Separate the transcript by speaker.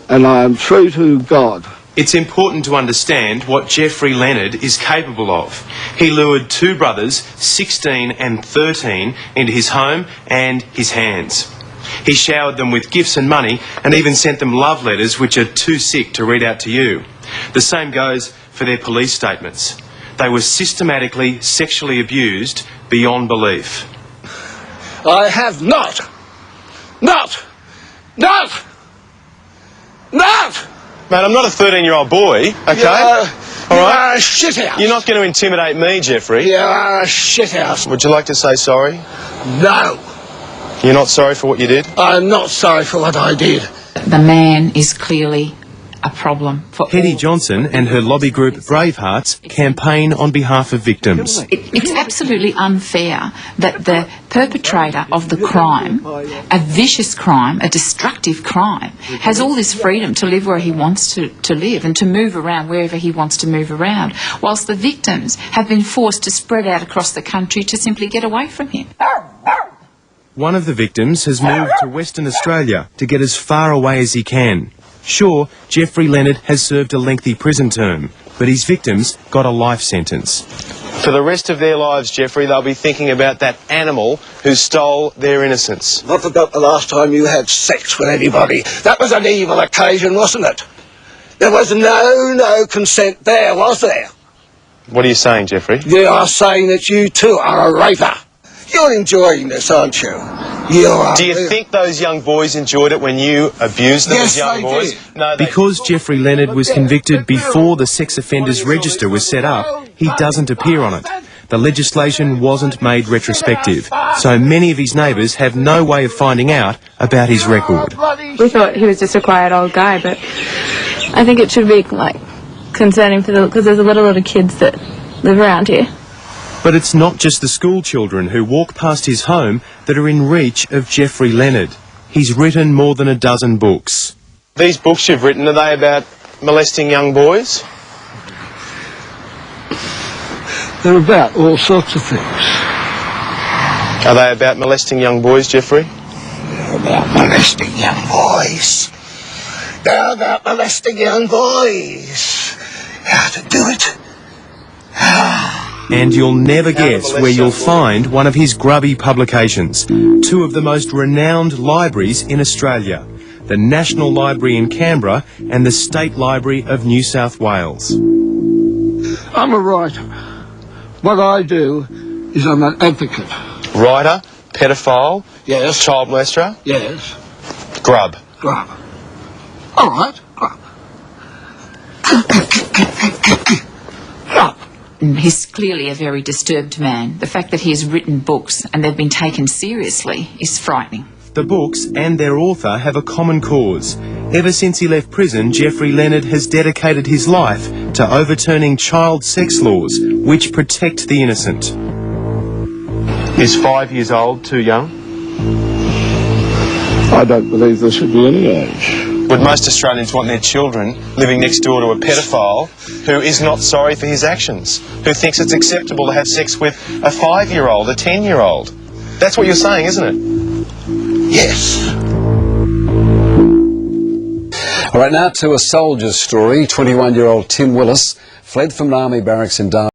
Speaker 1: and I am true to God.
Speaker 2: It's important to understand what Geoffrey Leonard is capable of. He lured two brothers, 16 and 13, into his home and his hands. He showered them with gifts and money and even sent them love letters which are too sick to read out to you. The same goes for their police statements. They were systematically sexually abused beyond belief.
Speaker 1: I have not.
Speaker 2: Mate, I'm not a 13-year-old boy, okay?
Speaker 1: You are a shithouse.
Speaker 2: You're not going to intimidate me, Geoffrey.
Speaker 1: You are a shithouse.
Speaker 2: Would you like to say sorry?
Speaker 1: No.
Speaker 2: You're not sorry for what you did?
Speaker 1: I'm not sorry for what I did.
Speaker 3: The man is clearly a problem for
Speaker 2: Hetty Johnson and her lobby group Bravehearts campaign on behalf of victims.
Speaker 3: It's absolutely unfair that the perpetrator of the crime, a vicious crime, a destructive crime, has all this freedom to live where he wants to live and to move around wherever he wants to move around, whilst the victims have been forced to spread out across the country to simply get away from him.
Speaker 2: One of the victims has moved to Western Australia to get as far away as he can. Sure, Geoffrey Leonard has served a lengthy prison term, but his victims got a life sentence. For the rest of their lives, Geoffrey, they'll be thinking about that animal who stole their innocence.
Speaker 1: I forgot the last time you had sex with anybody. That was an evil occasion, wasn't it? There was no consent there, was there?
Speaker 2: What are you saying, Geoffrey?
Speaker 1: You are saying that you too are a raper. You're enjoying this, aren't you? You are.
Speaker 2: Do you think those young boys enjoyed it when you abused them as young boys?
Speaker 1: Did.
Speaker 2: No, because Geoffrey Leonard was convicted before the sex offenders register was set up, he doesn't appear on it. The legislation wasn't made retrospective, so many of his neighbours have no way of finding out about his record.
Speaker 4: We thought he was just a quiet old guy, but I think it should be, like, concerning for because there's a lot of kids that live around here.
Speaker 2: But it's not just the school children who walk past his home that are in reach of Geoffrey Leonard. He's written more than a dozen books. These books you've written, are they about molesting young boys?
Speaker 1: They're about all sorts of things.
Speaker 2: Are they about molesting young boys, Geoffrey?
Speaker 1: They're about molesting young boys. They're about molesting young boys. How to do it.
Speaker 2: And you'll never guess where you'll find one of his grubby publications. Two of the most renowned libraries in Australia, the National Library in Canberra and the State Library of New South Wales.
Speaker 1: I'm a writer. What I do is I'm an advocate.
Speaker 2: Writer, pedophile,
Speaker 1: Yes.
Speaker 2: child molester,
Speaker 1: Yes.
Speaker 2: grub.
Speaker 1: Grub. All right, grub. Grub.
Speaker 3: He's clearly a very disturbed man. The fact that he has written books and they've been taken seriously is frightening.
Speaker 2: The books and their author have a common cause. Ever since he left prison, Geoffrey Leonard has dedicated his life to overturning child sex laws which protect the innocent. Is 5 years old too young?
Speaker 1: I don't believe there should be any age.
Speaker 2: Would most Australians want their children living next door to a pedophile who is not sorry for his actions, who thinks it's acceptable to have sex with a 5-year-old, a 10-year-old? That's what you're saying, isn't it?
Speaker 1: Yes.
Speaker 5: All right, now to a soldier's story. 21-year-old Tim Willis fled from an army barracks in Darwin.